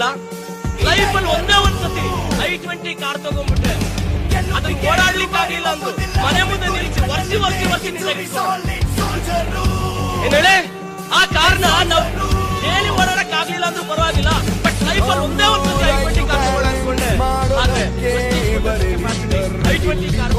ಪರವಾಗಿಲ್ಲ. ಲೈಫ್ ಅಲ್ಲಿ ಒಂದೇ ಒಂದ್ಸತಿ i20 ಕಾರ್ ತಗೊಂಡ್ಬಿಟ್ರೆ ಅದನ್ನ ಓಡಾಡ್ಲಿಕ್ಕಾಗಿಲ್ಲ ಅಂದ್ರು ಮನೆ ಮುಂದೆ ನಿಲ್ಲಿಸಿ ವರ್ಷಿ ಏನ್ ಹೇಳಿ ಆ ಕಾರ್ನ ನಾವು ಡೈಲಿ ಓಡಾಡಕ್ ಆಗ್ಲಿಲ್ಲ ಅಂದ್ರೂ ಪರವಾಗಿಲ್ಲ. ಬಟ್ ಲೈಫ್ ಅಲ್ಲಿ ಒಂದೇ ಒಂದ್ಸತಿ i20 ಕಾರ್ ತಗೊಳ್ಳ ಅನ್ಕೊಂಡೆ. ಆದ್ರೆ i20 ಕಾರ್